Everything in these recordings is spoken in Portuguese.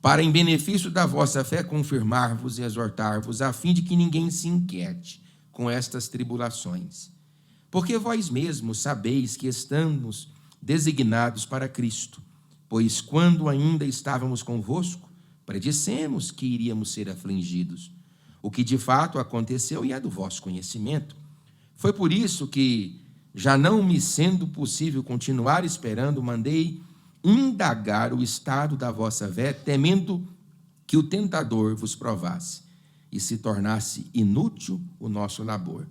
para em benefício da vossa fé confirmar-vos e exortar-vos, a fim de que ninguém se inquiete com estas tribulações. Porque vós mesmos sabeis que estamos designados para Cristo, pois quando ainda estávamos convosco, predissemos que iríamos ser afligidos, o que de fato aconteceu e é do vosso conhecimento. Foi por isso que, já não me sendo possível continuar esperando, mandei indagar o estado da vossa fé, temendo que o tentador vos provasse e se tornasse inútil o nosso labor.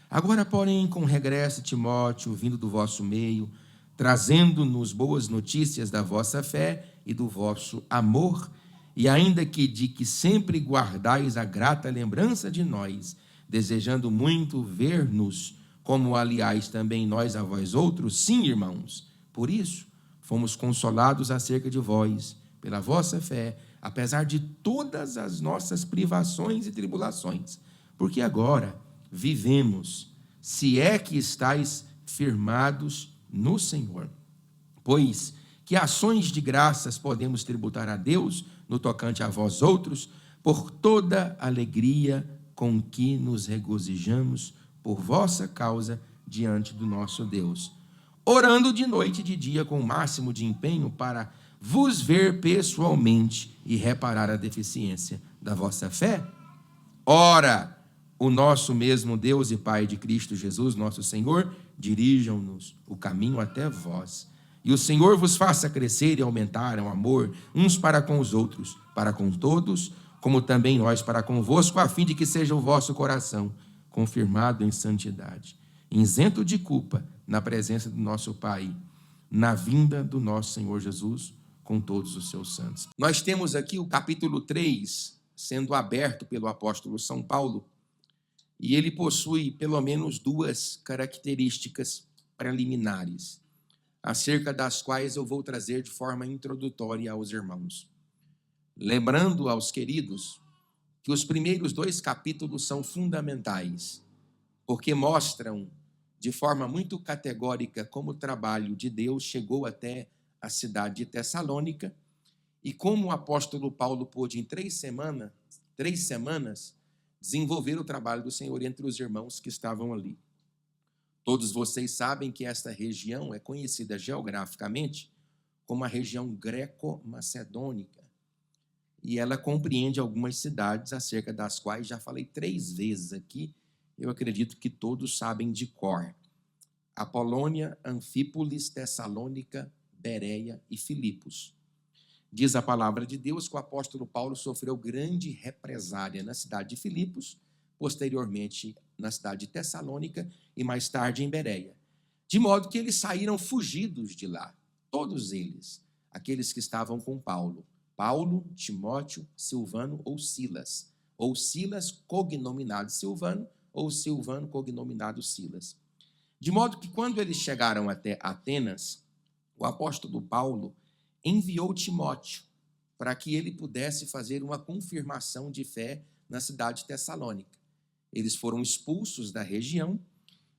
Agora, porém, com regresso Timóteo, vindo do vosso meio, trazendo-nos boas notícias da vossa fé e do vosso amor, e ainda que de que sempre guardais a grata lembrança de nós, desejando muito ver-nos, como aliás também nós a vós outros, sim, irmãos, por isso fomos consolados acerca de vós, pela vossa fé, apesar de todas as nossas privações e tribulações, porque agora vivemos, se é que estáis firmados no Senhor. Pois que ações de graças podemos tributar a Deus no tocante a vós outros, por toda alegria com que nos regozijamos por vossa causa diante do nosso Deus, orando de noite e de dia com o máximo de empenho para vos ver pessoalmente e reparar a deficiência da vossa fé. Ora, o nosso mesmo Deus e Pai de Cristo Jesus, nosso Senhor, dirijam-nos o caminho até vós. E o Senhor vos faça crescer e aumentar o amor uns para com os outros, para com todos, como também nós para convosco, a fim de que seja o vosso coração confirmado em santidade, isento de culpa, na presença do nosso Pai, na vinda do nosso Senhor Jesus, com todos os seus santos. Nós temos aqui o capítulo 3 sendo aberto pelo apóstolo São Paulo, e ele possui pelo menos duas características preliminares, acerca das quais eu vou trazer de forma introdutória aos irmãos. Lembrando aos queridos que os primeiros dois capítulos são fundamentais, porque mostram de forma muito categórica como o trabalho de Deus chegou até a cidade de Tessalônica e como o apóstolo Paulo pôde, em 3 semanas, desenvolver o trabalho do Senhor entre os irmãos que estavam ali. Todos vocês sabem que esta região é conhecida geograficamente como a região greco-macedônica, e ela compreende algumas cidades acerca das quais já falei 3 vezes aqui, eu acredito que todos sabem de cor: Apolônia, Anfípolis, Tessalônica, Bereia e Filipos. Diz a palavra de Deus que o apóstolo Paulo sofreu grande represália na cidade de Filipos, posteriormente na cidade de Tessalônica e mais tarde em Bereia. De modo que eles saíram fugidos de lá, todos eles, aqueles que estavam com Paulo. Paulo, Timóteo, Silvano ou Silas cognominado Silvano, ou Silvano cognominado Silas. De modo que quando eles chegaram até Atenas, o apóstolo Paulo enviou Timóteo para que ele pudesse fazer uma confirmação de fé na cidade de Tessalônica. Eles foram expulsos da região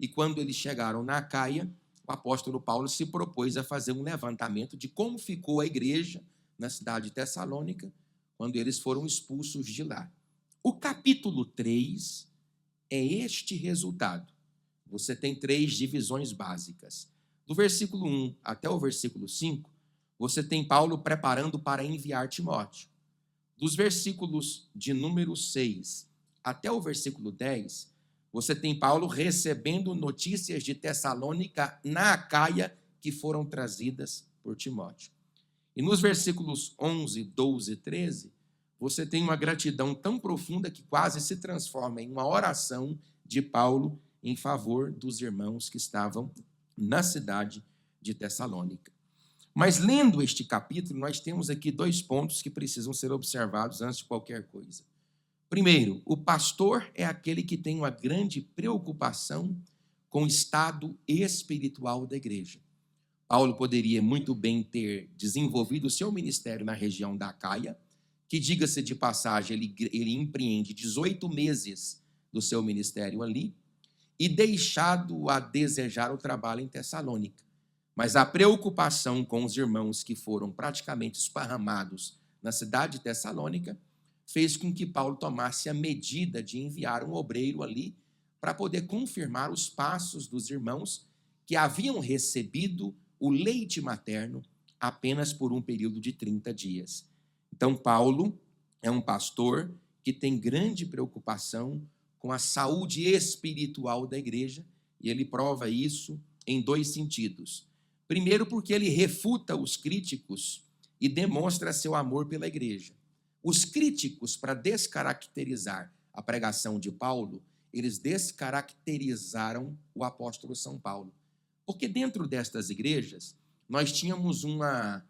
e quando eles chegaram na Acaia, o apóstolo Paulo se propôs a fazer um levantamento de como ficou a igreja na cidade de Tessalônica quando eles foram expulsos de lá. O capítulo 3 é este resultado. Você tem 3 divisões básicas. Do versículo 1 até o versículo 5, você tem Paulo preparando para enviar Timóteo. Dos versículos de número 6 até o versículo 10, você tem Paulo recebendo notícias de Tessalônica na Acaia que foram trazidas por Timóteo. E nos versículos 11, 12 e 13, você tem uma gratidão tão profunda que quase se transforma em uma oração de Paulo em favor dos irmãos que estavam na cidade de Tessalônica. Mas lendo este capítulo, nós temos aqui 2 pontos que precisam ser observados antes de qualquer coisa. Primeiro, o pastor é aquele que tem uma grande preocupação com o estado espiritual da igreja. Paulo poderia muito bem ter desenvolvido o seu ministério na região da Acaia, que, diga-se de passagem, ele empreende 18 meses do seu ministério ali, e deixado a desejar o trabalho em Tessalônica. Mas a preocupação com os irmãos que foram praticamente esparramados na cidade de Tessalônica, fez com que Paulo tomasse a medida de enviar um obreiro ali para poder confirmar os passos dos irmãos que haviam recebido o leite materno apenas por um período de 30 dias. Então, Paulo é um pastor que tem grande preocupação com a saúde espiritual da igreja, e ele prova isso em 2 sentidos. Primeiro, porque ele refuta os críticos e demonstra seu amor pela igreja. Os críticos, para descaracterizar a pregação de Paulo, eles descaracterizaram o apóstolo São Paulo. Porque dentro destas igrejas, nós tínhamos uma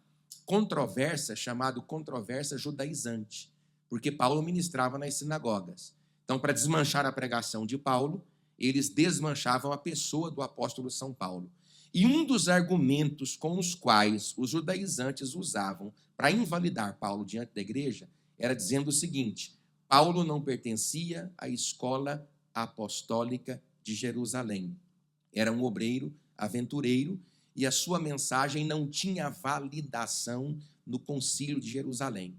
controvérsia chamada controvérsia judaizante, porque Paulo ministrava nas sinagogas. Então, para desmanchar a pregação de Paulo, eles desmanchavam a pessoa do apóstolo São Paulo. E um dos argumentos com os quais os judaizantes usavam para invalidar Paulo diante da igreja era dizendo o seguinte: Paulo não pertencia à escola apostólica de Jerusalém. Era um obreiro, aventureiro, e a sua mensagem não tinha validação no concílio de Jerusalém.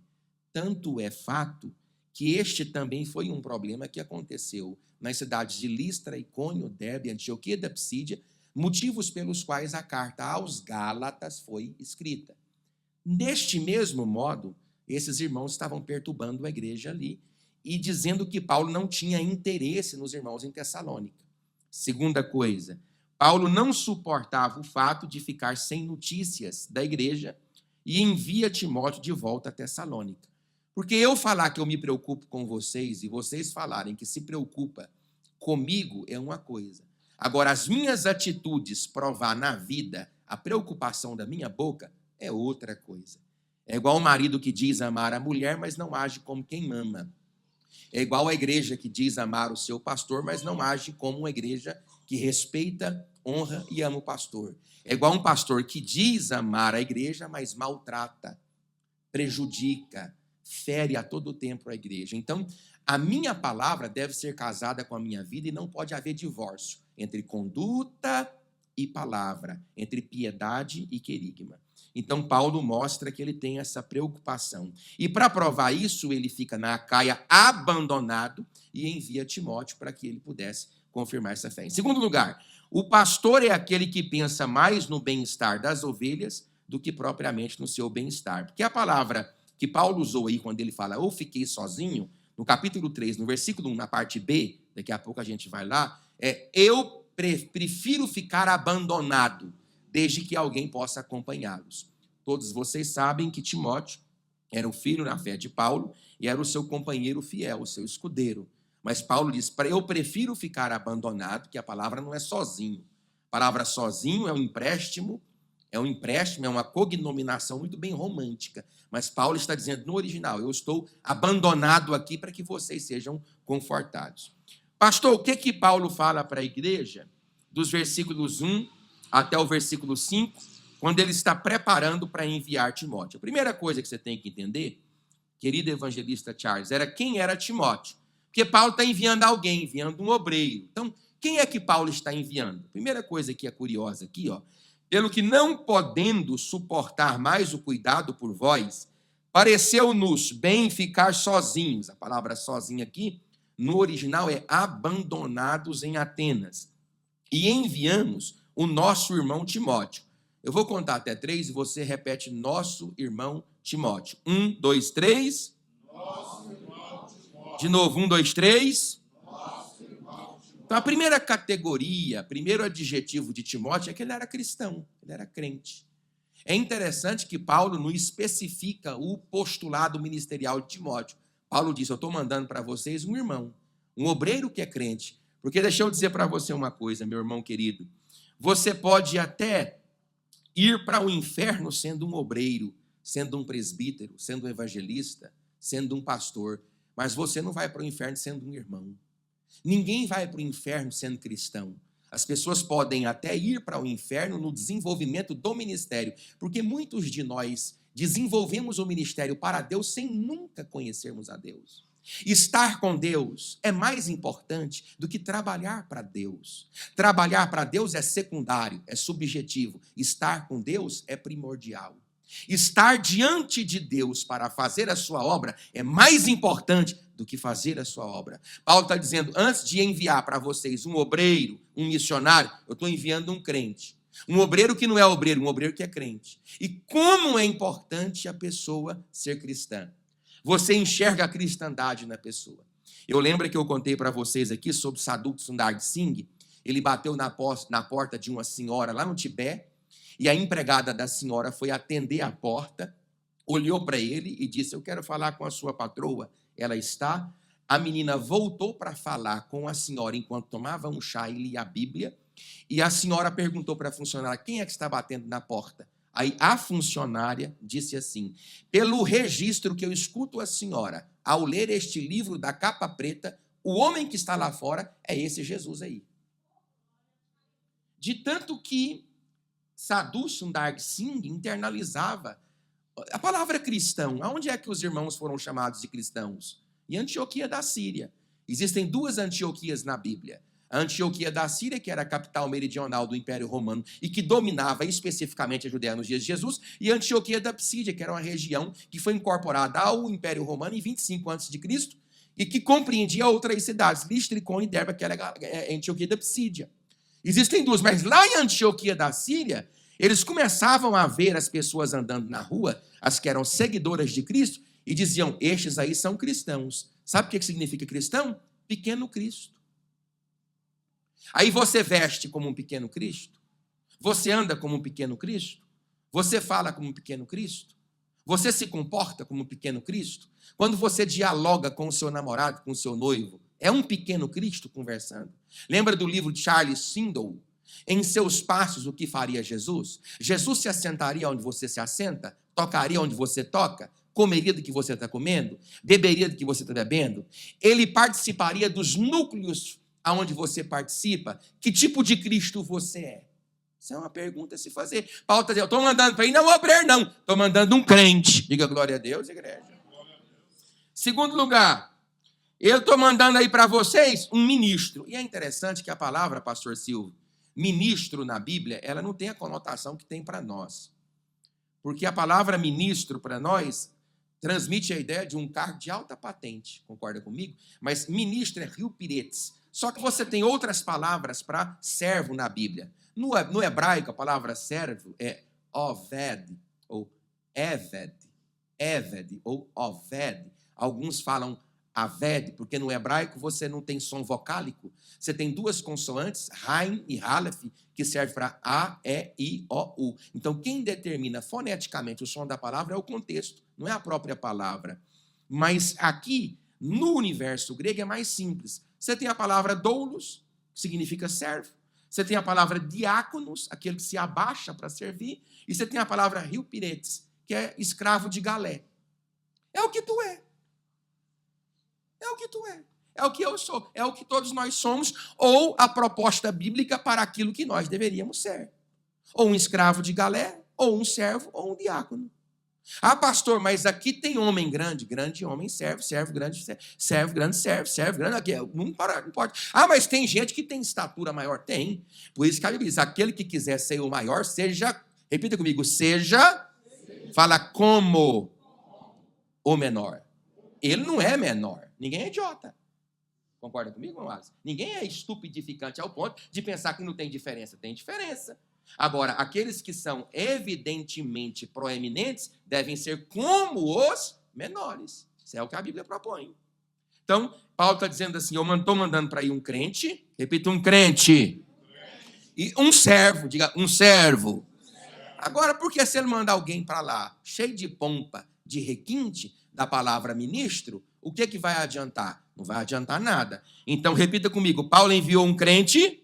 Tanto é fato que este também foi um problema que aconteceu nas cidades de Listra, Icônio, Derbe, Antioquia da Psídia, motivos pelos quais a carta aos Gálatas foi escrita. Neste mesmo modo, esses irmãos estavam perturbando a igreja ali e dizendo que Paulo não tinha interesse nos irmãos em Tessalônica. Segunda coisa, Paulo não suportava o fato de ficar sem notícias da igreja e envia Timóteo de volta a Tessalônica. Porque eu falar que eu me preocupo com vocês e vocês falarem que se preocupa comigo é uma coisa. Agora, as minhas atitudes provar na vida a preocupação da minha boca é outra coisa. É igual o marido que diz amar a mulher, mas não age como quem ama. É igual a igreja que diz amar o seu pastor, mas não age como uma igreja que respeita, honra e ama o pastor. É igual um pastor que diz amar a igreja, mas maltrata, prejudica, fere a todo tempo a igreja. Então, a minha palavra deve ser casada com a minha vida e não pode haver divórcio entre conduta e palavra, entre piedade e querigma. Então, Paulo mostra que ele tem essa preocupação. E para provar isso, ele fica na Acaia abandonado e envia Timóteo para que ele pudesse confirmar essa fé. Em segundo lugar, o pastor é aquele que pensa mais no bem-estar das ovelhas do que propriamente no seu bem-estar. Porque a palavra que Paulo usou aí quando ele fala, eu fiquei sozinho, no capítulo 3, no versículo 1, na parte B, daqui a pouco a gente vai lá, eu prefiro ficar abandonado, desde que alguém possa acompanhá-los. Todos vocês sabem que Timóteo era o filho na fé de Paulo e era o seu companheiro fiel, o seu escudeiro. Mas Paulo diz, eu prefiro ficar abandonado, que a palavra não é sozinho. A palavra sozinho é um empréstimo, é uma cognominação muito bem romântica. Mas Paulo está dizendo no original, eu estou abandonado aqui para que vocês sejam confortados. Pastor, o que Paulo fala para a igreja dos versículos 1 até o versículo 5, quando ele está preparando para enviar Timóteo? A primeira coisa que você tem que entender, querido evangelista Charles, era quem era Timóteo. Porque Paulo está enviando alguém, enviando um obreiro. Então, quem é que Paulo está enviando? A primeira coisa que é curiosa aqui, pelo que não podendo suportar mais o cuidado por vós, pareceu-nos bem ficar sozinhos. A palavra sozinho aqui, no original, é abandonados em Atenas. E enviamos o nosso irmão Timóteo. Eu vou contar até 3 e você repete nosso irmão Timóteo. 1, 2, 3. Nosso irmão Timóteo. De novo, 1, 2, 3. Nosso irmão Timóteo. Então, a primeira categoria, primeiro adjetivo de Timóteo é que ele era cristão, ele era crente. É interessante que Paulo não especifica o postulado ministerial de Timóteo. Paulo diz, eu estou mandando para vocês um irmão, um obreiro que é crente. Porque deixa eu dizer para você uma coisa, meu irmão querido. Você pode até ir para o inferno sendo um obreiro, sendo um presbítero, sendo um evangelista, sendo um pastor, mas você não vai para o inferno sendo um irmão. Ninguém vai para o inferno sendo cristão. As pessoas podem até ir para o inferno no desenvolvimento do ministério, porque muitos de nós desenvolvemos o ministério para Deus sem nunca conhecermos a Deus. Estar com Deus é mais importante do que trabalhar para Deus. Trabalhar para Deus é secundário, é subjetivo. Estar com Deus é primordial. Estar diante de Deus para fazer a sua obra é mais importante do que fazer a sua obra. Paulo está dizendo, antes de enviar para vocês um obreiro, um missionário, eu estou enviando um crente. Um obreiro que não é obreiro, um obreiro que é crente. E como é importante a pessoa ser cristã. Você enxerga a cristandade na pessoa. Eu lembro que eu contei para vocês aqui sobre Sadhu Sundar Singh. Ele bateu na porta de uma senhora lá no Tibete, e a empregada da senhora foi atender a porta, olhou para ele e disse, eu quero falar com a sua patroa. Ela está. A menina voltou para falar com a senhora enquanto tomava um chá e lia a Bíblia, e a senhora perguntou para a funcionária, quem é que está batendo na porta? Aí a funcionária disse assim, pelo registro que eu escuto a senhora, ao ler este livro da capa preta, o homem que está lá fora é esse Jesus aí. De tanto que Sadhu Sundar Singh internalizava a palavra cristão. Aonde é que os irmãos foram chamados de cristãos? Em Antioquia da Síria. Existem duas Antioquias na Bíblia. A Antioquia da Síria, que era a capital meridional do Império Romano e que dominava especificamente a Judéia nos dias de Jesus, e a Antioquia da Psídia, que era uma região que foi incorporada ao Império Romano em 25 a.C. e que compreendia outras cidades, Listra, Icônio e Derbe, que era a Antioquia da Psídia. Existem duas, mas lá em Antioquia da Síria, eles começavam a ver as pessoas andando na rua, as que eram seguidoras de Cristo, e diziam, estes aí são cristãos. Sabe o que significa cristão? Pequeno Cristo. Aí você veste como um pequeno Cristo? Você anda como um pequeno Cristo? Você fala como um pequeno Cristo? Você se comporta como um pequeno Cristo? Quando você dialoga com o seu namorado, com o seu noivo, é um pequeno Cristo conversando? Lembra do livro de Charles Swindoll? Em seus passos, o que faria Jesus? Jesus se assentaria onde você se assenta? Tocaria onde você toca? Comeria do que você está comendo? Beberia do que você está bebendo? Ele participaria dos núcleos aonde você participa? Que tipo de Cristo você é? Isso é uma pergunta a se fazer. Paulo está dizendo, eu estou mandando para ir, não obreiro não, estou mandando um crente. Diga glória a Deus, igreja. Segundo lugar, eu estou mandando aí para vocês um ministro. E é interessante que a palavra, pastor Silvio, ministro na Bíblia, ela não tem a conotação que tem para nós. Porque a palavra ministro para nós transmite a ideia de um cargo de alta patente, concorda comigo? Mas ministro é rio piretes. Só que você tem outras palavras para servo na Bíblia. No hebraico, a palavra servo é oved, ou eved, ou oved. Alguns falam aved, porque no hebraico você não tem som vocálico. Você tem duas consoantes, Rain e Halef, que serve para A, E, I, O, U. Então, quem determina foneticamente o som da palavra é o contexto, não é a própria palavra. Mas aqui, no universo grego, é mais simples. Você tem a palavra doulos, que significa servo. Você tem a palavra diáconos, aquele que se abaixa para servir. E você tem a palavra rilpiretes, que é escravo de galé. É o que tu é. É o que tu é. É o que eu sou. É o que todos nós somos. Ou a proposta bíblica para aquilo que nós deveríamos ser. Ou um escravo de galé, ou um servo, ou um diácono. Ah, pastor, mas aqui tem homem grande, grande homem, servo grande, servo grande, servo grande, aqui, não pode. Ah, mas tem gente que tem estatura maior. Tem. Por isso que a Bíblia diz, aquele que quiser ser o maior, seja, repita comigo, seja, fala como o menor. Ele não é menor, ninguém é idiota. Concorda comigo, amados? Ninguém é estupidificante ao ponto de pensar que não tem diferença. Tem diferença. Agora, aqueles que são evidentemente proeminentes devem ser como os menores. Isso é o que a Bíblia propõe. Então, Paulo está dizendo assim, eu estou mandando para ir um crente, repita, um crente, e um servo, diga, um servo. Agora, por que se ele manda alguém para lá, cheio de pompa, de requinte, da palavra ministro, o que vai adiantar? Não vai adiantar nada. Então, repita comigo, Paulo enviou um crente,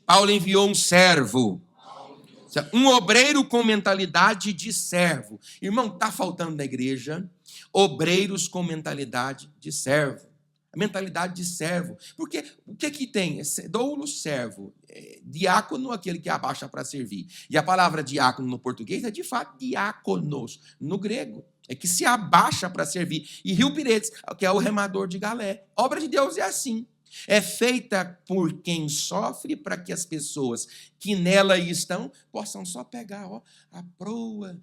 Paulo enviou um servo, um obreiro com mentalidade de servo. Irmão, está faltando na igreja obreiros com mentalidade de servo. A mentalidade de servo. Porque o que tem? Doulo, servo. Diácono, aquele que abaixa para servir. E a palavra diácono no português é de fato diáconos no grego. É que se abaixa para servir. E rilpiretes, que é o remador de galé. Obra de Deus é assim. É feita por quem sofre, para que as pessoas que nela estão possam só pegar a proa.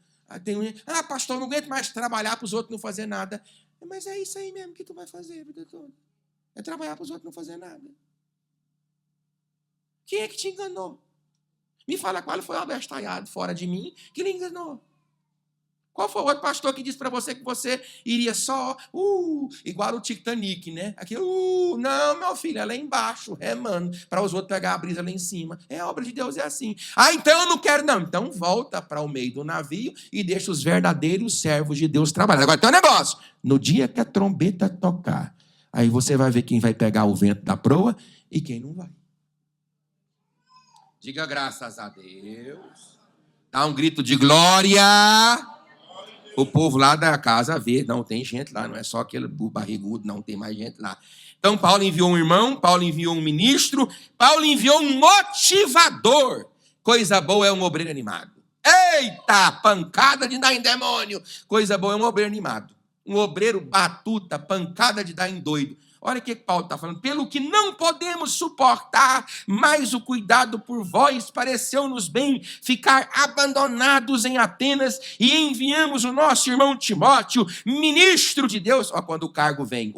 Pastor, não aguento mais trabalhar para os outros não fazer nada. Mas é isso aí mesmo que tu vai fazer a vida toda. É trabalhar para os outros não fazer nada. Quem é que te enganou? Me fala qual foi o abestalhado fora de mim que lhe enganou. Qual foi o outro pastor que disse para você que você iria só, igual o Titanic, né? Aqui, não, meu filho, ela é embaixo, remando, para os outros pegar a brisa lá em cima. A obra de Deus é assim. Então eu não quero, não. Então volta para o meio do navio e deixa os verdadeiros servos de Deus trabalhar. Agora tem um negócio. No dia que a trombeta tocar, aí você vai ver quem vai pegar o vento da proa e quem não vai. Diga graças a Deus. Dá um grito de glória. O povo lá da casa vê, não tem gente lá, não é só aquele barrigudo, não tem mais gente lá. Então Paulo enviou um irmão, Paulo enviou um ministro, Paulo enviou um motivador. Coisa boa é um obreiro animado. Eita, pancada de dar em demônio. Coisa boa é um obreiro animado. Um obreiro batuta, pancada de dar em doido. Olha o que Paulo está falando. Pelo que não podemos suportar mais o cuidado por vós, pareceu-nos bem ficar abandonados em Atenas e enviamos o nosso irmão Timóteo, ministro de Deus. Quando o cargo vem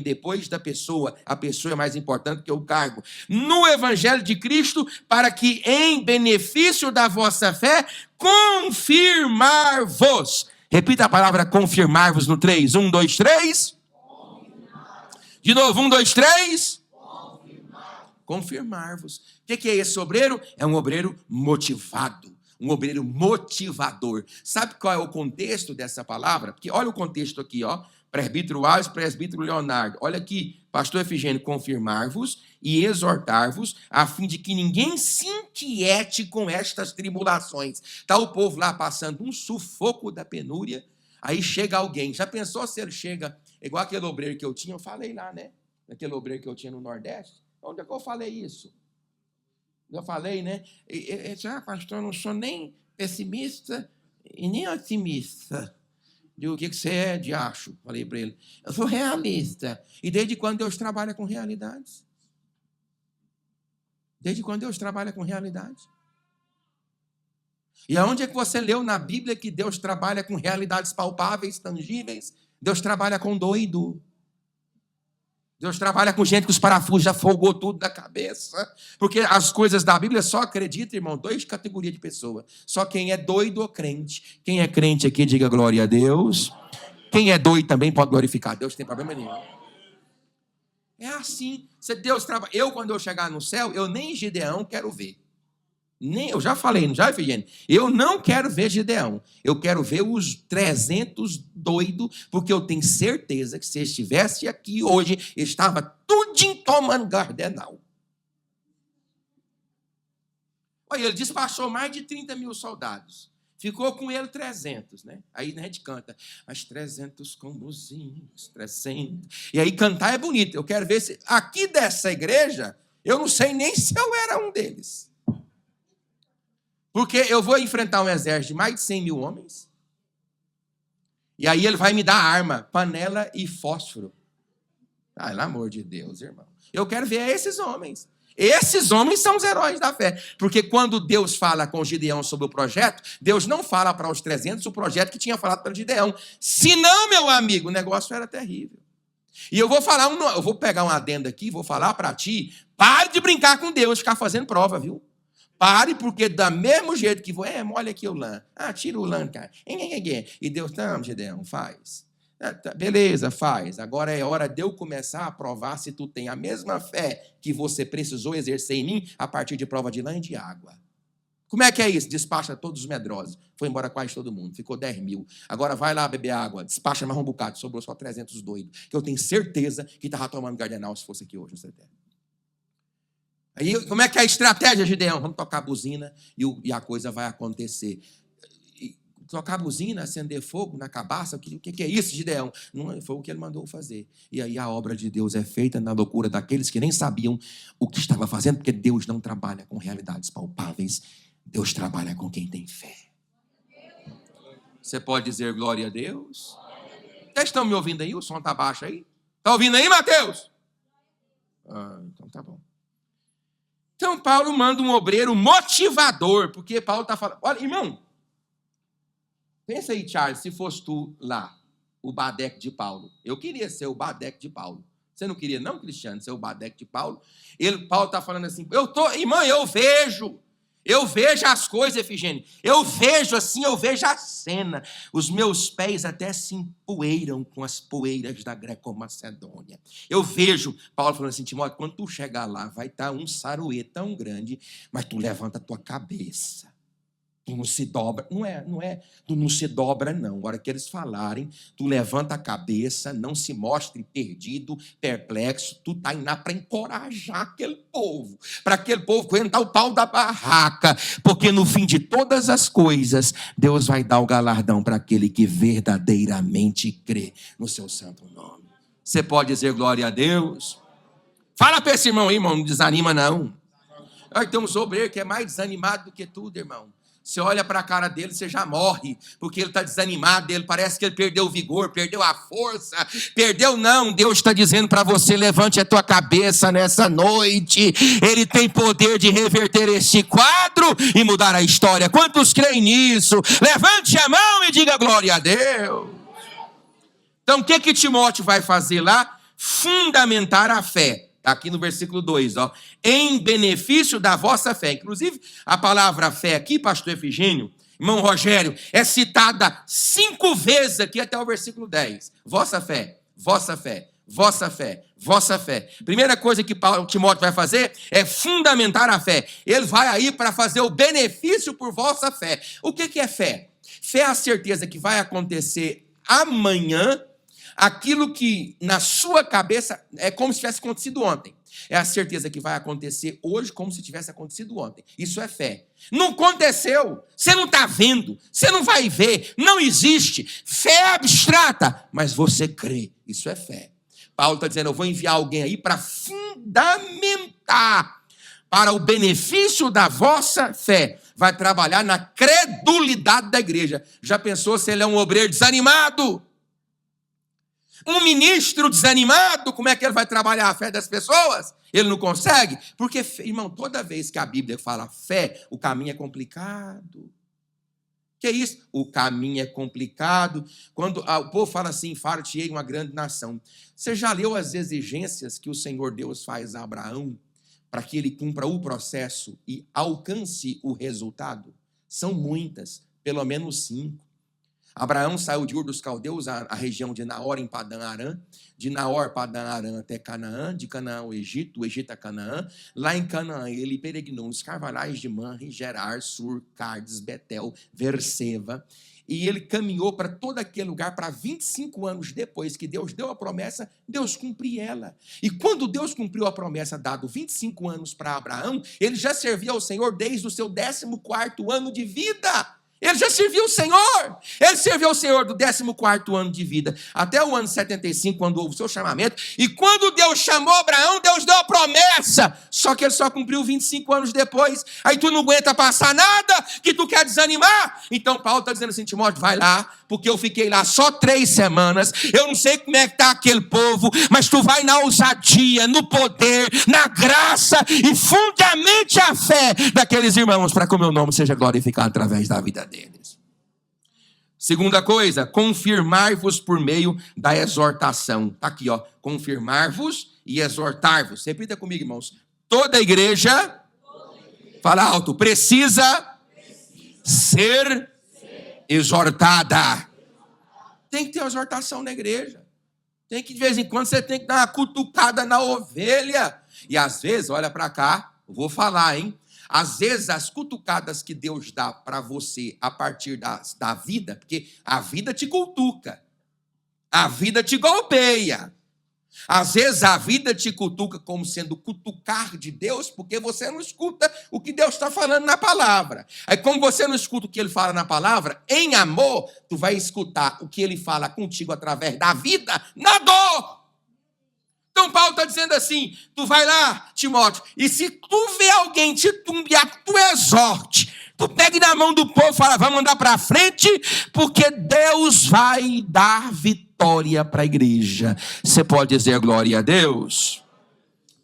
depois da pessoa. A pessoa é mais importante que o cargo. No evangelho de Cristo, para que em benefício da vossa fé, confirmar-vos. Repita a palavra confirmar-vos no 3. 1, 2, 3. De novo, 1, 2, 3. Confirmar-vos. O que é esse obreiro? É um obreiro motivado. Um obreiro motivador. Sabe qual é o contexto dessa palavra? Porque olha o contexto aqui, presbítero Alves, presbítero Leonardo. Olha aqui, pastor Efigênio, confirmar-vos e exortar-vos, a fim de que ninguém se inquiete com estas tribulações. Está o povo lá passando um sufoco da penúria, aí chega alguém. Já pensou se ele chega, igual aquele obreiro que eu tinha? Eu falei lá, né? Aquele obreiro que eu tinha no Nordeste. Onde é que eu falei isso? Eu falei, né? Ele disse, pastor, eu não sou nem pessimista e nem otimista. Digo, o que você é de acho? Falei para ele. Eu sou realista. E desde quando Deus trabalha com realidades? Desde quando Deus trabalha com realidades? E aonde é que você leu na Bíblia que Deus trabalha com realidades palpáveis, tangíveis? Deus trabalha com doido. Deus trabalha com gente que os parafusos já folgou tudo da cabeça. Porque as coisas da Bíblia só acredita, irmão, 2 categorias de pessoa. Só quem é doido ou crente. Quem é crente aqui, diga glória a Deus. Quem é doido também pode glorificar Deus, não tem problema nenhum. É assim. Se Deus trabalha. Quando eu chegar no céu, eu nem Gideão quero ver. Eu já falei, não já, Efigênio? Eu não quero ver Gideão. Eu quero ver os 300 doidos, porque eu tenho certeza que se estivesse aqui hoje, estava tudinho tomando gardenal. Olha, ele despachou mais de 30 mil soldados. Ficou com ele 300, né? Aí a gente canta, as 300 combozinhos, 300. E aí cantar é bonito. Eu quero ver se aqui dessa igreja, eu não sei nem se eu era um deles. Porque eu vou enfrentar um exército de mais de 100 mil homens. E aí ele vai me dar arma, panela e fósforo. Pelo amor de Deus, irmão. Eu quero ver esses homens. Esses homens são os heróis da fé. Porque quando Deus fala com Gideão sobre o projeto, Deus não fala para os 300 o projeto que tinha falado para Gideão. Senão, meu amigo, o negócio era terrível. E eu vou pegar um adendo aqui, vou falar para ti, pare de brincar com Deus, ficar fazendo prova, viu? Pare, porque da mesmo jeito que olha aqui o lã. Tira o lã, cara. E Deus, não, Gideão, faz. Beleza, faz. Agora é hora de eu começar a provar se tu tem a mesma fé que você precisou exercer em mim a partir de prova de lã e de água. Como é que é isso? Despacha todos os medrosos. Foi embora quase todo mundo. Ficou 10 mil. Agora vai lá beber água. Despacha mais um bocado. Sobrou só 300 doidos. Que eu tenho certeza que estava tomando gardenal se fosse aqui hoje, no CT. Aí, como é que é a estratégia, Gideão? Vamos tocar a buzina e a coisa vai acontecer. Tocar a buzina, acender fogo na cabaça, o que é isso, Gideão? Não foi o que ele mandou fazer. E aí a obra de Deus é feita na loucura daqueles que nem sabiam o que estava fazendo, porque Deus não trabalha com realidades palpáveis, Deus trabalha com quem tem fé. Você pode dizer glória a Deus? Vocês estão me ouvindo aí? O som está baixo aí? Está ouvindo aí, Mateus? Então tá bom. Então Paulo manda um obreiro motivador, porque Paulo está falando... Olha, irmão, pensa aí, Charles, se fosse tu lá, o Badeque de Paulo. Eu queria ser o Badeque de Paulo. Você não queria não, Cristiano, ser o Badeque de Paulo? Paulo está falando assim, irmão, eu vejo as coisas, Efigênio. Eu vejo assim, eu vejo a cena. Os meus pés até se empoeiram com as poeiras da Greco-Macedônia. Eu vejo Paulo falando assim, Timóteo, quando tu chegar lá, vai estar um saruê tão grande, mas tu levanta a tua cabeça. Tu não se dobra, tu não se dobra, não. Agora que eles falarem, tu levanta a cabeça, não se mostre perdido, perplexo, tu tá indo lá para encorajar aquele povo, para aquele povo aguentar o pau da barraca, porque no fim de todas as coisas, Deus vai dar o galardão para aquele que verdadeiramente crê no seu santo nome. Você pode dizer glória a Deus? Fala para esse irmão aí, irmão, não desanima não. Tem um obreiro que é mais desanimado do que tudo, irmão. Você olha para a cara dele, você já morre, porque ele está desanimado, ele parece que ele perdeu o vigor, perdeu a força, não, Deus está dizendo para você, levante a tua cabeça nessa noite, ele tem poder de reverter este quadro e mudar a história. Quantos creem nisso? Levante a mão e diga glória a Deus. Então o que Timóteo vai fazer lá? Fundamentar a fé. Aqui no versículo 2, em benefício da vossa fé. Inclusive, a palavra fé aqui, pastor Efigênio, irmão Rogério, é citada 5 vezes aqui até o versículo 10. Vossa fé, vossa fé, vossa fé, vossa fé. Primeira coisa que Timóteo vai fazer é fundamentar a fé. Ele vai aí para fazer o benefício por vossa fé. O que é fé? Fé é a certeza que vai acontecer amanhã aquilo que na sua cabeça é como se tivesse acontecido ontem. É a certeza que vai acontecer hoje como se tivesse acontecido ontem. Isso é fé. Não aconteceu, você não está vendo, você não vai ver, não existe. Fé é abstrata, mas você crê. Isso é fé. Paulo está dizendo, eu vou enviar alguém aí para fundamentar para o benefício da vossa fé. Vai trabalhar na credulidade da igreja. Já pensou se ele é um obreiro desanimado? Um ministro desanimado, como é que ele vai trabalhar a fé das pessoas? Ele não consegue? Porque, irmão, toda vez que a Bíblia fala fé, o caminho é complicado. Que é isso? O caminho é complicado. Quando o povo fala assim, far-te-ei uma grande nação. Você já leu as exigências que o Senhor Deus faz a Abraão para que ele cumpra o processo e alcance o resultado? São muitas, pelo menos 5. Abraão saiu de Ur dos Caldeus, a região de Naor, em Padã-Arã, de Naor, Padã-Arã até Canaã, de Canaã ao Egito, do Egito a Canaã. Lá em Canaã, ele peregrinou nos carvalhais de Manre, Gerar, Sur, Cardes, Betel, Verseva. E ele caminhou para todo aquele lugar para 25 anos depois que Deus deu a promessa, Deus cumpriu ela. E quando Deus cumpriu a promessa, dado 25 anos para Abraão, ele já servia ao Senhor desde o seu 14º ano de vida. Ele já serviu o Senhor. Ele serviu ao Senhor do 14º ano de vida até o ano 75, quando houve o seu chamamento. E quando Deus chamou Abraão, Deus deu a promessa. Só que ele só cumpriu 25 anos depois. Aí tu não aguenta passar nada, que tu quer desanimar. Então Paulo está dizendo assim, Timóteo, vai lá, porque eu fiquei lá só 3 semanas. Eu não sei como é que está aquele povo, mas tu vai na ousadia, no poder, na graça e fundamente a fé daqueles irmãos para que o meu nome seja glorificado através da vida deles. Segunda coisa, confirmar-vos por meio da exortação. Está aqui, confirmar-vos e exortar-vos. Repita comigo, irmãos. Toda igreja, fala alto, precisa ser exortada. Tem que ter exortação na igreja. Tem que, de vez em quando, você tem que dar uma cutucada na ovelha. E às vezes, olha para cá, eu vou falar, hein? Às vezes, as cutucadas que Deus dá para você a partir da vida, porque a vida te cutuca, a vida te golpeia. Às vezes, a vida te cutuca como sendo cutucar de Deus, porque você não escuta o que Deus está falando na palavra. Aí, como você não escuta o que Ele fala na palavra, em amor, tu vai escutar o que Ele fala contigo através da vida, na dor. Então, Paulo está dizendo assim, tu vai lá, Timóteo, e se tu vê alguém te tumbiar, tu exorte. Tu pegue na mão do povo e fala, vamos andar para frente, porque Deus vai dar vitória para a igreja. Você pode dizer glória a Deus?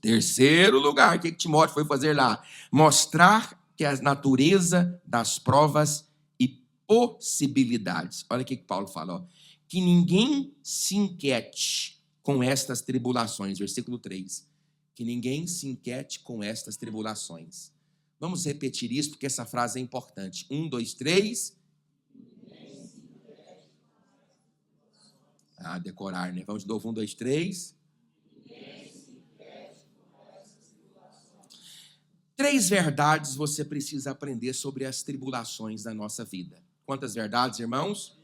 Terceiro lugar, o que Timóteo foi fazer lá? Mostrar que a natureza das provas e possibilidades. Olha o que Paulo fala, ó. Que ninguém se inquiete com estas tribulações. Versículo 3. Que ninguém se inquiete com estas tribulações. Vamos repetir isso, porque essa frase é importante. 1, 2, 3. Decorar, né? Vamos de novo. 1, 2, 3. 3 verdades você precisa aprender sobre as tribulações da nossa vida. Quantas verdades, irmãos?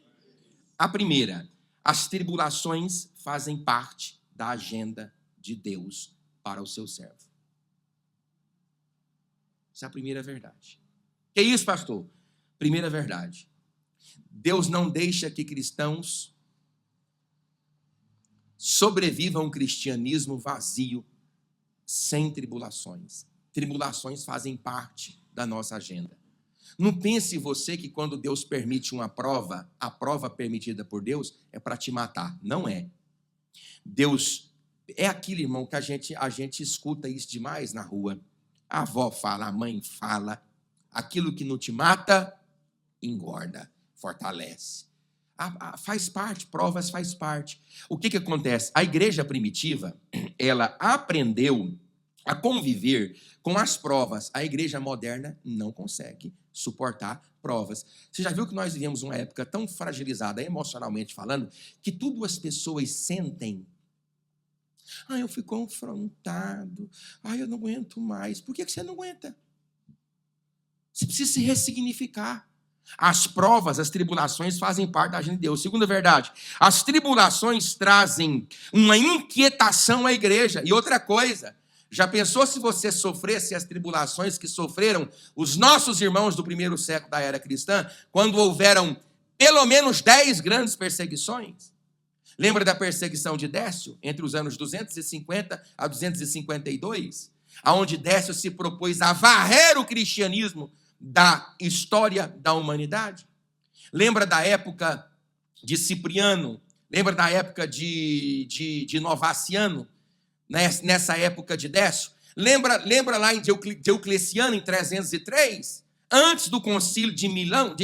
A primeira, as tribulações fazem parte da agenda de Deus para o seu servo. Essa é a primeira verdade. Que isso, pastor? Primeira verdade. Deus não deixa que cristãos sobrevivam um cristianismo vazio, sem tribulações. Tribulações fazem parte da nossa agenda. Não pense você que quando Deus permite uma prova, a prova permitida por Deus é para te matar. Não é. Deus é aquele, irmão, que a gente escuta isso demais na rua. A avó fala, a mãe fala. Aquilo que não te mata, engorda, fortalece. Faz parte, provas faz parte. O que acontece? A igreja primitiva, ela aprendeu a conviver com as provas. A igreja moderna não consegue suportar provas. Você já viu que nós vivemos uma época tão fragilizada, emocionalmente falando, que tudo as pessoas sentem. Eu fico confrontado. Eu não aguento mais. Por que você não aguenta? Você precisa se ressignificar. As provas, as tribulações fazem parte da agenda de Deus. Segunda verdade, as tribulações trazem uma inquietação à igreja. E outra coisa, já pensou se você sofresse as tribulações que sofreram os nossos irmãos do primeiro século da era cristã, quando houveram pelo menos 10 grandes perseguições? Lembra da perseguição de Décio, entre os anos 250 a 252? Onde Décio se propôs a varrer o cristianismo da história da humanidade? Lembra da época de Cipriano? Lembra da época de Novaciano? Nessa época de Décio? Lembra lá em Diocleciano, em 303? Antes do concílio de Milão,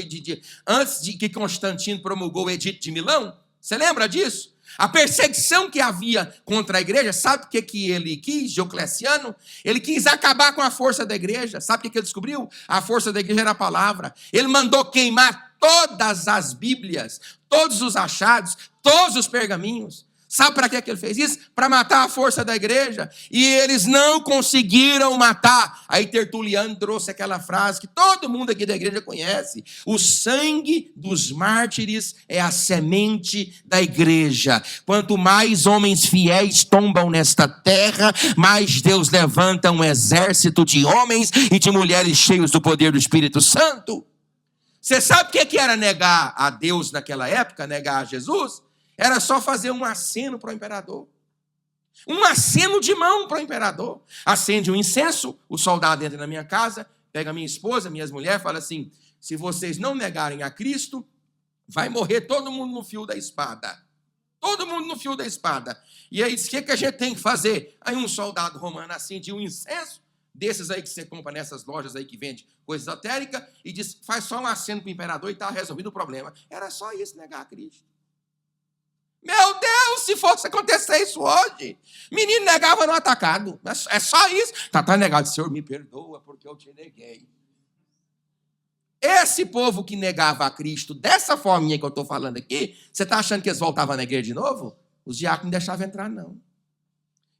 antes de que Constantino promulgou o edito de Milão? Você lembra disso? A perseguição que havia contra a igreja, sabe o que ele quis, Diocleciano? Ele quis acabar com a força da igreja. Sabe o que ele descobriu? A força da igreja era a palavra. Ele mandou queimar todas as Bíblias, todos os achados, todos os pergaminhos. Sabe para que ele fez isso? Para matar a força da igreja. E eles não conseguiram matar. Aí Tertuliano trouxe aquela frase que todo mundo aqui da igreja conhece. O sangue dos mártires é a semente da igreja. Quanto mais homens fiéis tombam nesta terra, mais Deus levanta um exército de homens e de mulheres cheios do poder do Espírito Santo. Você sabe o que era negar a Deus naquela época? Negar a Jesus? Era só fazer um aceno para o imperador. Um aceno de mão para o imperador. Acende um incenso, o soldado entra na minha casa, pega a minha esposa, minhas mulheres, fala assim: se vocês não negarem a Cristo, vai morrer todo mundo no fio da espada. Todo mundo no fio da espada. E aí, o que a gente tem que fazer? Aí um soldado romano acende um incenso, desses aí que você compra nessas lojas aí que vende coisa esotérica, e diz: faz só um aceno para o imperador e está resolvido o problema. Era só isso, negar a Cristo. Meu Deus, se fosse acontecer isso hoje, menino negava no atacado. É só isso. Tá negado. Senhor, me perdoa porque eu te neguei. Esse povo que negava a Cristo dessa forminha que eu estou falando aqui, você está achando que eles voltavam na igreja de novo? Os diáconos não deixavam entrar, não.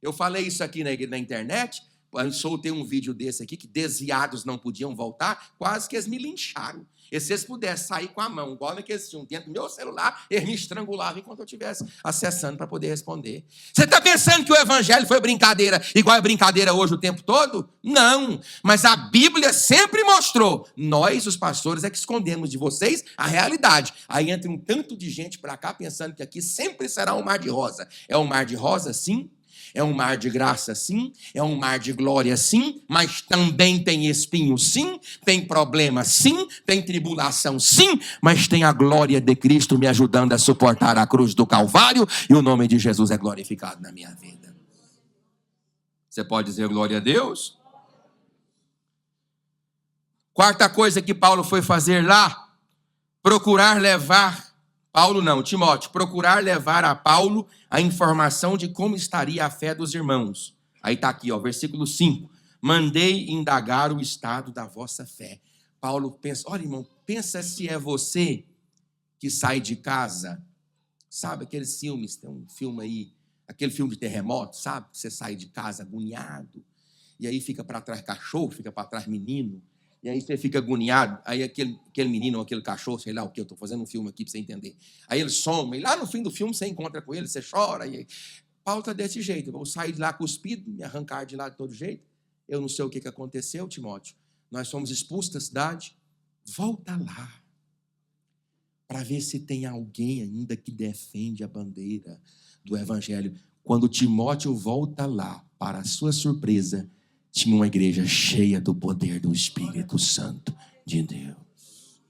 Eu falei isso aqui na internet, eu soltei um vídeo desse aqui, que desviados não podiam voltar, quase que eles me lincharam. E se eles pudessem sair com a mão, igual naqueles tinham dentro do meu celular, eles me estrangulavam enquanto eu estivesse acessando para poder responder. Você está pensando que o evangelho foi brincadeira, igual é brincadeira hoje o tempo todo? Não, mas a Bíblia sempre mostrou. Nós, os pastores, é que escondemos de vocês a realidade. Aí entra um tanto de gente para cá pensando que aqui sempre será um mar de rosa. É um mar de rosa, sim. É um mar de graça, sim. É um mar de glória, sim. Mas também tem espinho, sim. Tem problema, sim. Tem tribulação, sim. Mas tem a glória de Cristo me ajudando a suportar a cruz do Calvário. E o nome de Jesus é glorificado na minha vida. Você pode dizer glória a Deus? Quarta coisa que Paulo foi fazer lá, procurar levar, Timóteo, procurar levar a Paulo a informação de como estaria a fé dos irmãos. Aí está aqui, versículo 5. Mandei indagar o estado da vossa fé. Paulo pensa, olha irmão, pensa se é você que sai de casa, sabe aqueles filmes, tem um filme aí, aquele filme de terremoto, sabe? Você sai de casa agoniado, e aí fica para trás cachorro, fica para trás menino, e aí você fica agoniado, aí aquele menino ou aquele cachorro, sei lá o que, eu estou fazendo um filme aqui para você entender. Aí ele soma, e lá no fim do filme você encontra com ele, você chora, e aí... Paulo está desse jeito, eu vou sair de lá cuspido, me arrancar de lá de todo jeito, eu não sei o que aconteceu, Timóteo, nós fomos expulsos da cidade, volta lá, para ver se tem alguém ainda que defende a bandeira do evangelho. Quando Timóteo volta lá, para a sua surpresa, tinha uma igreja cheia do poder do Espírito Santo de Deus.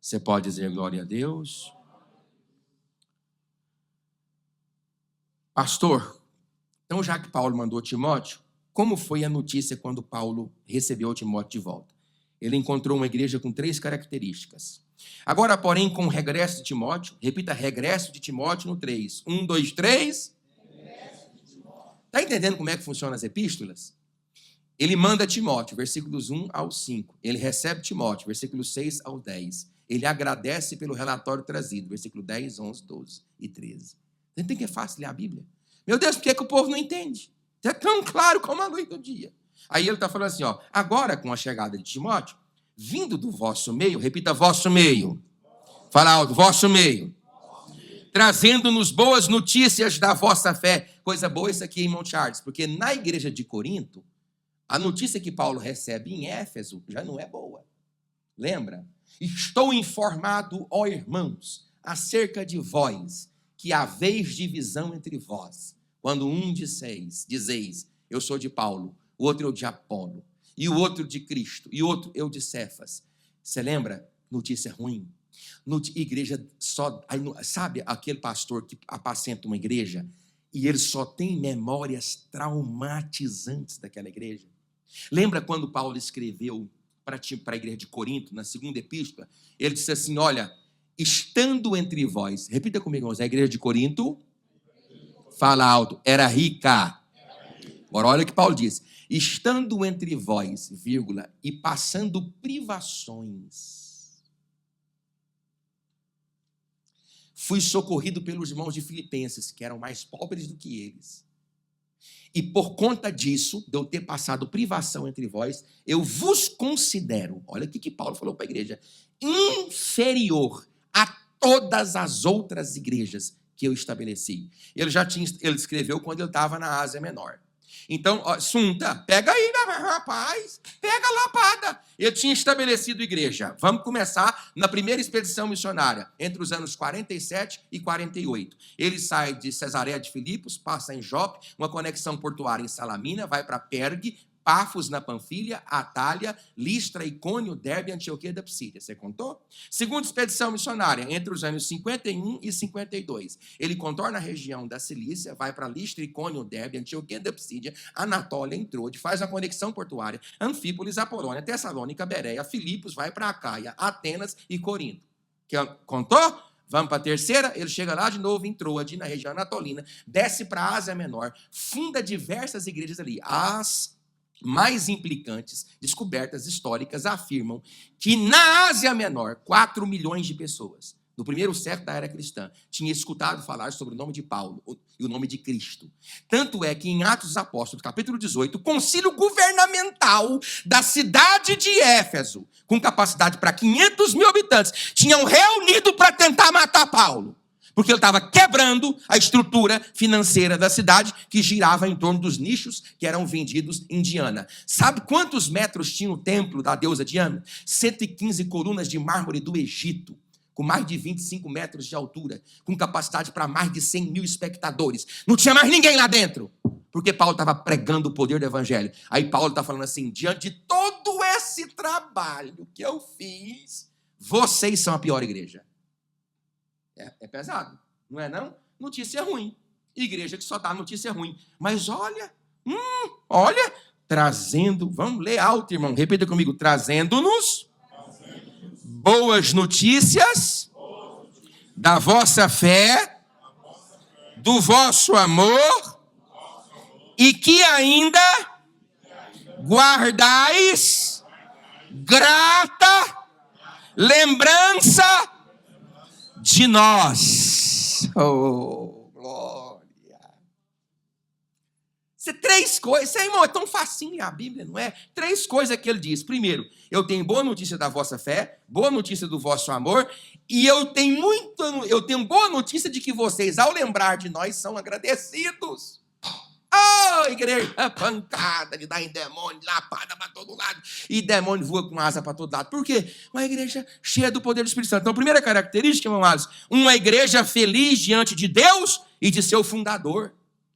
Você pode dizer glória a Deus? Pastor, então já que Paulo mandou Timóteo, como foi a notícia quando Paulo recebeu Timóteo de volta? Ele encontrou uma igreja com 3 características. Agora, porém, com o regresso de Timóteo, repita, regresso de Timóteo no 3. 1, 2, 3. Está entendendo como é que funcionam as epístolas? Ele manda Timóteo, versículos 1 ao 5. Ele recebe Timóteo, versículos 6 ao 10. Ele agradece pelo relatório trazido, versículo 10, 11, 12 e 13. Você tem que é fácil ler a Bíblia. Meu Deus, por que o povo não entende? É tão claro como a luz do dia. Aí ele está falando assim, agora com a chegada de Timóteo, vindo do vosso meio, repita, vosso meio. Fala alto, vosso meio. Trazendo-nos boas notícias da vossa fé. Coisa boa isso aqui em Monte Charles, porque na igreja de Corinto, a notícia que Paulo recebe em Éfeso já não é boa. Lembra? Estou informado, ó irmãos, acerca de vós, que haveis divisão entre vós. Quando um dizeis, eu sou de Paulo, o outro eu de Apolo, e o outro de Cristo, e outro eu de Cefas. Você lembra? Notícia ruim. Igreja só... Sabe aquele pastor que apacenta uma igreja e ele só tem memórias traumatizantes daquela igreja? Lembra quando Paulo escreveu para a igreja de Corinto, na segunda epístola? Ele disse assim, olha, estando entre vós, repita comigo, irmãos, a igreja de Corinto, fala alto, era rica. Agora olha o que Paulo diz, estando entre vós, vírgula, e passando privações, fui socorrido pelos irmãos de Filipenses, que eram mais pobres do que eles. E por conta disso, de eu ter passado privação entre vós, eu vos considero, olha o que Paulo falou para a igreja, inferior a todas as outras igrejas que eu estabeleci. Ele escreveu quando ele estava na Ásia Menor. Então, Sunta, pega aí, rapaz, pega a lapada. Ele tinha estabelecido igreja. Vamos começar na primeira expedição missionária, entre os anos 47 e 48. Ele sai de Cesareia de Filipos, passa em Jope, uma conexão portuária em Salamina, vai para Pergue, Pafos na Panfilha, Atália, Listra, Icônio, Derbe, Antioquia da Psídia. Você contou? Segunda expedição missionária, entre os anos 51 e 52. Ele contorna a região da Cilícia, vai para Listra, Icônio, Derbe, Antioquia da Psídia, Anatólia, Entrode, faz a conexão portuária, Anfípolis, Apolônia, Tessalônica, Bereia, Filipos, vai para Acaia, Atenas e Corinto. Contou? Vamos para a terceira, ele chega lá de novo em Troade, na região anatolina, desce para a Ásia Menor, funda diversas igrejas ali. As mais implicantes descobertas históricas afirmam que na Ásia Menor, 4 milhões de pessoas, no primeiro século da era cristã, tinham escutado falar sobre o nome de Paulo e o nome de Cristo. Tanto é que em Atos dos Apóstolos, capítulo 18, o concílio governamental da cidade de Éfeso, com capacidade para 500 mil habitantes, tinham reunido para tentar matar Paulo. Porque ele estava quebrando a estrutura financeira da cidade, que girava em torno dos nichos que eram vendidos em Diana. Sabe quantos metros tinha o templo da deusa Diana? 115 colunas de mármore do Egito, com mais de 25 metros de altura, com capacidade para mais de 100 mil espectadores. Não tinha mais ninguém lá dentro, porque Paulo estava pregando o poder do evangelho. Aí Paulo está falando assim, diante de todo esse trabalho que eu fiz, vocês são a pior igreja. É pesado, não é não? Notícia ruim. Igreja que só dá notícia ruim. Mas olha, Olha, trazendo, vamos ler alto, irmão, repita comigo, trazendo-nos boas notícias da vossa fé, do vosso amor, e que ainda guardais grata lembrança de nós. Oh, glória. Isso é 3 coisas. Isso aí, irmão, é tão facinho a Bíblia, não é? 3 coisas que ele diz. Primeiro, eu tenho boa notícia da vossa fé, boa notícia do vosso amor, e eu tenho boa notícia de que vocês, ao lembrar de nós, são agradecidos. Oh, igreja, pancada de dar em demônio, lapada para todo lado, e demônio voa com asa para todo lado. Por quê? Uma igreja cheia do poder do Espírito Santo. Então, a primeira característica, amados, uma igreja feliz diante de Deus e de seu fundador.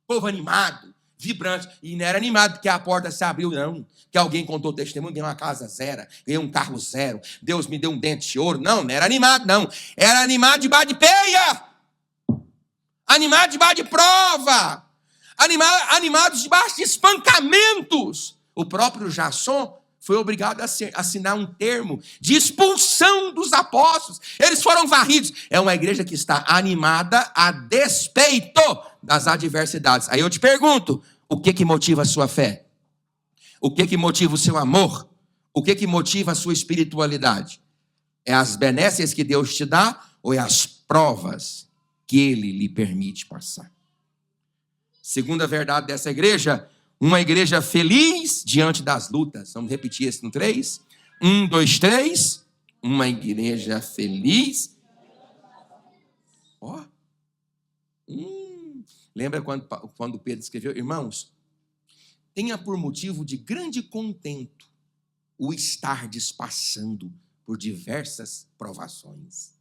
Povo animado, vibrante. E não era animado porque a porta se abriu, não. Que alguém contou testemunho, ganhei uma casa zero, ganhei um carro zero, Deus me deu um dente de ouro. Não, não era animado, não. Era animado debaixo de peia. Animado debaixo de prova. Animados debaixo de espancamentos. O próprio Jasson foi obrigado a assinar um termo de expulsão dos apóstolos. Eles foram varridos. É uma igreja que está animada a despeito das adversidades. Aí eu te pergunto, o que motiva a sua fé? O que motiva o seu amor? O que motiva a sua espiritualidade? É as benesses que Deus te dá ou é as provas que Ele lhe permite passar? Segunda verdade dessa igreja, uma igreja feliz diante das lutas. Vamos repetir esse no 3. 1, 2, 3. Uma igreja feliz. Ó. Lembra quando Pedro escreveu? Irmãos, tenha por motivo de grande contento o estardes passando por diversas provações.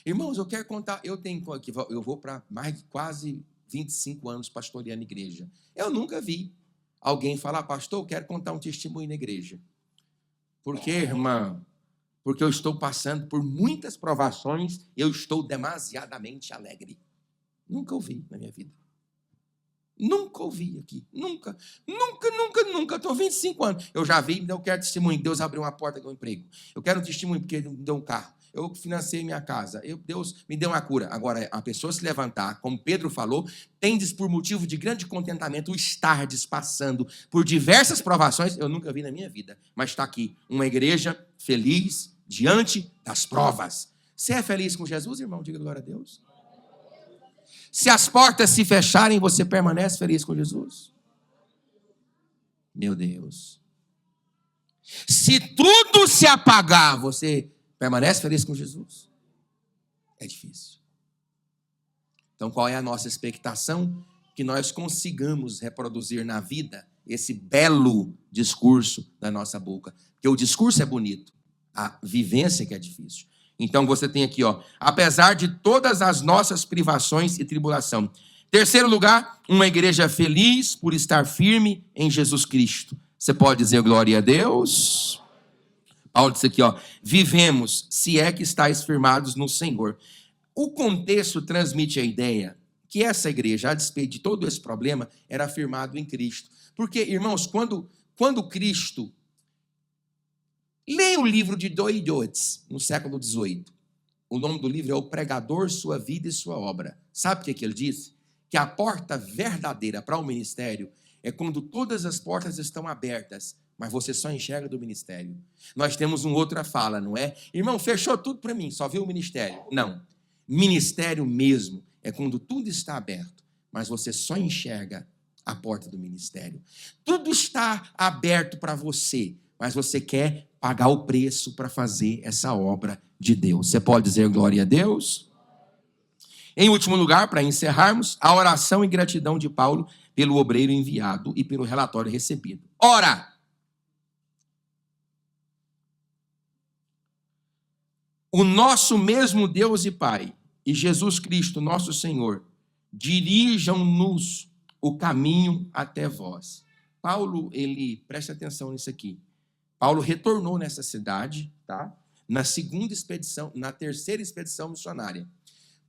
Irmãos, eu quero contar, eu vou para mais de quase 25 anos pastoreando igreja. Eu nunca vi alguém falar, pastor, eu quero contar um testemunho na igreja. Por quê, irmã? Porque eu estou passando por muitas provações, eu estou demasiadamente alegre. Nunca ouvi na minha vida. Nunca ouvi aqui. Nunca. Estou 25 anos. Eu já vi, eu quero testemunho. Deus abriu uma porta com um emprego. Eu quero um testemunho porque Ele me deu um carro. Eu financei minha casa. Deus me deu uma cura. Agora, a pessoa se levantar, como Pedro falou, tendes por motivo de grande contentamento o estardes passando por diversas provações. Eu nunca vi na minha vida. Mas está aqui, uma igreja feliz diante das provas. Você é feliz com Jesus, irmão? Diga glória a Deus. Se as portas se fecharem, você permanece feliz com Jesus? Meu Deus. Se tudo se apagar, você permanece feliz com Jesus? É difícil. Então, qual é a nossa expectação? Que nós consigamos reproduzir na vida esse belo discurso da nossa boca. Porque o discurso é bonito, a vivência que é difícil. Então, você tem aqui, apesar de todas as nossas privações e tribulação. Terceiro lugar, uma igreja feliz por estar firme em Jesus Cristo. Você pode dizer glória a Deus? Paulo disse aqui, vivemos, se é que estáis firmados no Senhor. O contexto transmite a ideia que essa igreja, a despeito de todo esse problema, era firmado em Cristo. Porque, irmãos, quando Cristo... Leia o livro de Doidotes, no século XVIII. O nome do livro é O Pregador, Sua Vida e Sua Obra. Sabe o que ele diz? Que a porta verdadeira para o ministério é quando todas as portas estão abertas, mas você só enxerga do ministério. Nós temos uma outra fala, não é? Irmão, fechou tudo para mim, só viu o ministério. Não. Ministério mesmo é quando tudo está aberto, mas você só enxerga a porta do ministério. Tudo está aberto para você, mas você quer pagar o preço para fazer essa obra de Deus. Você pode dizer glória a Deus? Em último lugar, para encerrarmos, a oração e gratidão de Paulo pelo obreiro enviado e pelo relatório recebido. Ora, o nosso mesmo Deus e Pai e Jesus Cristo, nosso Senhor, dirijam-nos o caminho até vós. Paulo, presta atenção nisso aqui. Paulo retornou nessa cidade, tá? Na terceira expedição missionária.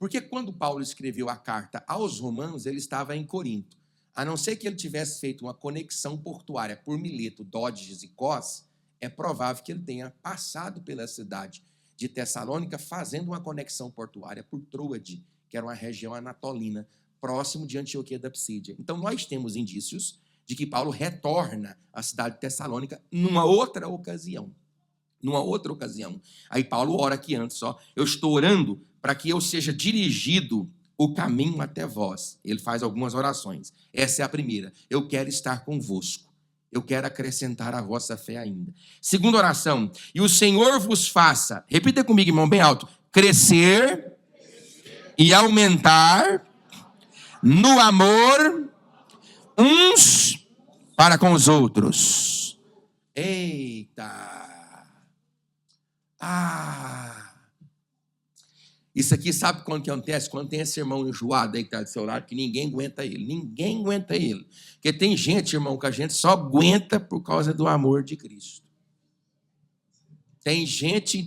Porque quando Paulo escreveu a carta aos Romanos, ele estava em Corinto. A não ser que ele tivesse feito uma conexão portuária por Mileto, Dodges e Cós, é provável que ele tenha passado pela cidade de Tessalônica fazendo uma conexão portuária por Troade, que era uma região anatolina, próximo de Antioquia da Psídia. Então, nós temos indícios de que Paulo retorna à cidade de Tessalônica numa outra ocasião. Aí Paulo ora aqui antes, eu estou orando para que eu seja dirigido o caminho até vós. Ele faz algumas orações. Essa é a primeira. Eu quero estar convosco. Eu quero acrescentar a vossa fé ainda. Segunda oração. E o Senhor vos faça, repita comigo, irmão, bem alto, crescer e aumentar no amor uns para com os outros. Eita! Isso aqui sabe quando que acontece? Quando tem esse irmão enjoado aí que está do seu lado, que ninguém aguenta ele. Ninguém aguenta ele. Porque tem gente, irmão, que a gente só aguenta por causa do amor de Cristo. Tem gente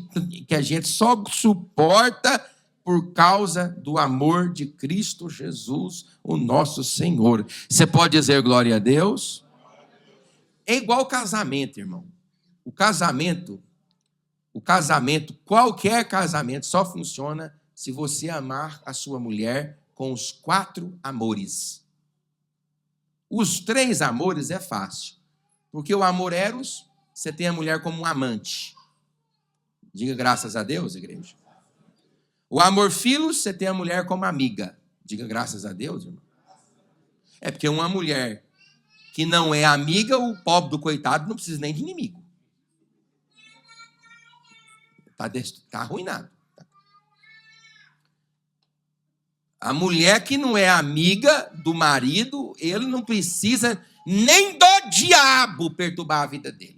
que a gente só suporta por causa do amor de Cristo Jesus, o nosso Senhor. Você pode dizer glória a Deus? É igual casamento, irmão. O casamento, qualquer casamento, só funciona se você amar a sua mulher com os 4 amores. Os 3 amores é fácil, porque o amor eros, você tem a mulher como um amante. Diga graças a Deus, igreja. O amor filos, você tem a mulher como amiga. Diga graças a Deus, irmão. É porque uma mulher que não é amiga, o pobre do coitado não precisa nem de inimigo. Está arruinado. A mulher que não é amiga do marido, ele não precisa nem do diabo perturbar a vida dele.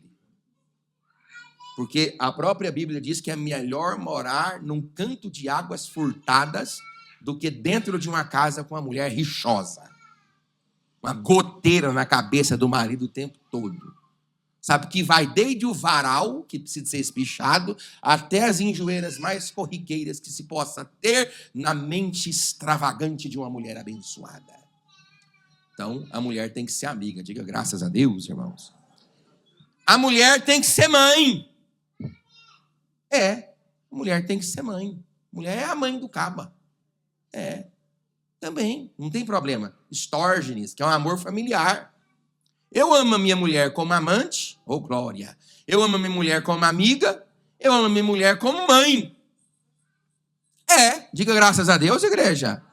Porque a própria Bíblia diz que é melhor morar num canto de águas furtadas do que dentro de uma casa com uma mulher rixosa. Uma goteira na cabeça do marido o tempo todo. Sabe, que vai desde o varal, que precisa ser espichado, até as enjoeiras mais corriqueiras que se possa ter na mente extravagante de uma mulher abençoada. Então, a mulher tem que ser amiga. Diga graças a Deus, irmãos. A mulher tem que ser mãe. A mulher tem que ser mãe. Mulher é a mãe do caba. Também, não tem problema. Estorgenes, que é um amor familiar. Eu amo a minha mulher como amante, glória. Eu amo a minha mulher como amiga, eu amo a minha mulher como mãe. Diga graças a Deus, igreja.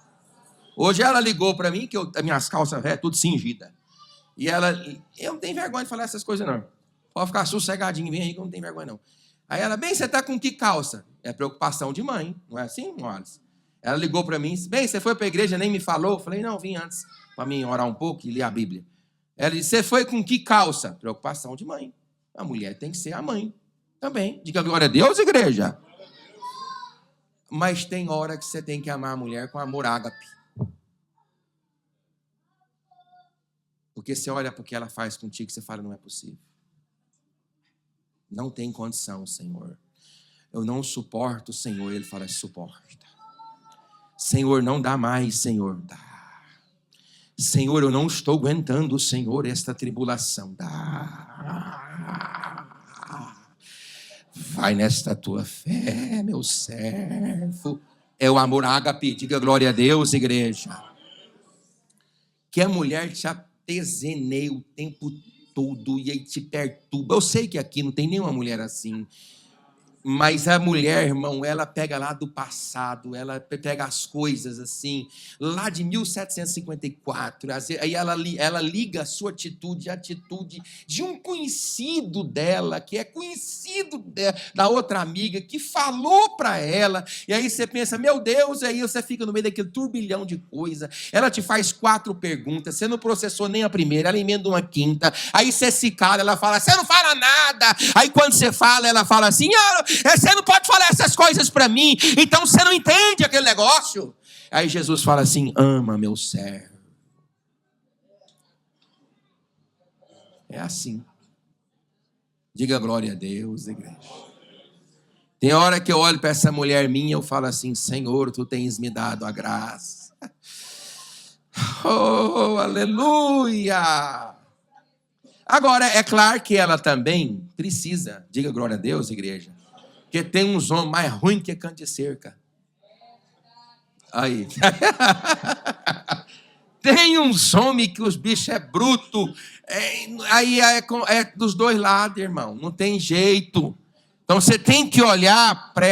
Hoje ela ligou para mim, que as minhas calças tudo cingida. E eu não tenho vergonha de falar essas coisas, não. Pode ficar sossegadinho, vem aí que eu não tenho vergonha, não. Aí ela, bem, você tá com que calça? É preocupação de mãe, não é assim, Wallace? Ela ligou para mim, bem, você foi para a igreja, nem me falou? Eu falei, não, vim antes, para mim orar um pouco e ler a Bíblia. Ela disse, você foi com que calça? Preocupação de mãe. A mulher tem que ser a mãe também. Diga glória a Deus, igreja. Mas tem hora que você tem que amar a mulher com amor ágape. Porque você olha para o que ela faz contigo e você fala, não é possível. Não tem condição, Senhor. Eu não suporto, Senhor. Ele fala, suporta. Senhor, não dá mais, Senhor. Dá. Senhor, eu não estou aguentando, Senhor, esta tribulação. Dá. Vai nesta tua fé, meu servo. É o amor ágape. Diga glória a Deus, igreja. Que a mulher te atezeneia o tempo todo e aí te perturba. Eu sei que aqui não tem nenhuma mulher assim. Mas a mulher, irmão, ela pega lá do passado, ela pega as coisas assim, lá de 1754, aí ela liga a sua atitude, a atitude de um conhecido dela, que é conhecido da outra amiga, que falou para ela, e aí você pensa, meu Deus, aí você fica no meio daquele turbilhão de coisa, ela te faz 4 perguntas, você não processou nem a primeira, ela emenda uma quinta, aí você se cala, ela fala, você não fala nada, aí quando você fala, ela fala assim, você não pode falar essas coisas para mim, então você não entende aquele negócio. Aí Jesus fala assim, ama meu servo. É assim. Diga glória a Deus, igreja. Tem hora que eu olho para essa mulher minha, eu falo assim, Senhor, tu tens me dado a graça. Oh, aleluia! Agora, é claro que ela também precisa, diga glória a Deus, igreja, porque tem uns homens mais ruins que cante de cerca. Aí. Tem uns homens que os bichos é bruto. Aí é dos dois lados, irmão. Não tem jeito. Então você tem que olhar para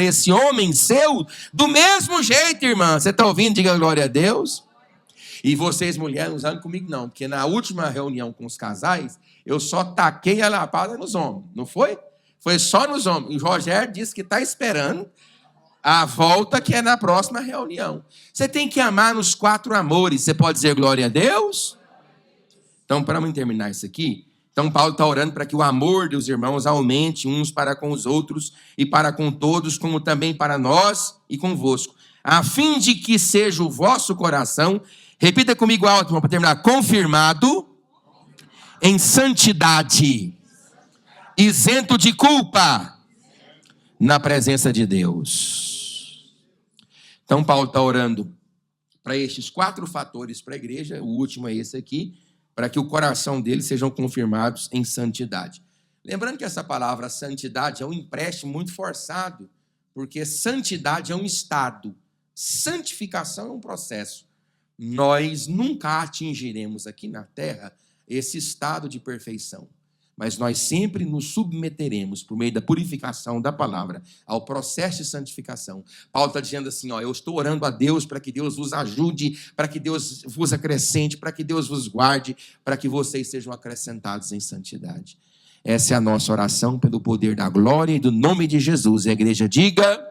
esse homem seu do mesmo jeito, irmã. Você está ouvindo? Diga glória a Deus. E vocês, mulheres, não usam comigo, não. Porque na última reunião com os casais, eu só taquei a lapada nos homens. Não foi? Foi só nos homens. E o Rogério disse que está esperando a volta, que é na próxima reunião. Você tem que amar nos 4 amores. Você pode dizer glória a Deus? Então, para mim terminar isso aqui, então Paulo está orando para que o amor dos irmãos aumente uns para com os outros e para com todos, como também para nós e convosco, a fim de que seja o vosso coração, repita comigo alto, para terminar, confirmado em santidade, isento de culpa, na presença de Deus. Então, Paulo está orando para estes 4 fatores para a igreja, o último é esse aqui, para que o coração deles sejam confirmados em santidade. Lembrando que essa palavra santidade é um empréstimo muito forçado, porque santidade é um estado, santificação é um processo. Nós nunca atingiremos aqui na terra esse estado de perfeição, mas nós sempre nos submeteremos, por meio da purificação da palavra, ao processo de santificação. Paulo está dizendo assim, eu estou orando a Deus para que Deus vos ajude, para que Deus vos acrescente, para que Deus vos guarde, para que vocês sejam acrescentados em santidade. Essa é a nossa oração pelo poder da glória e do nome de Jesus. E a igreja diga...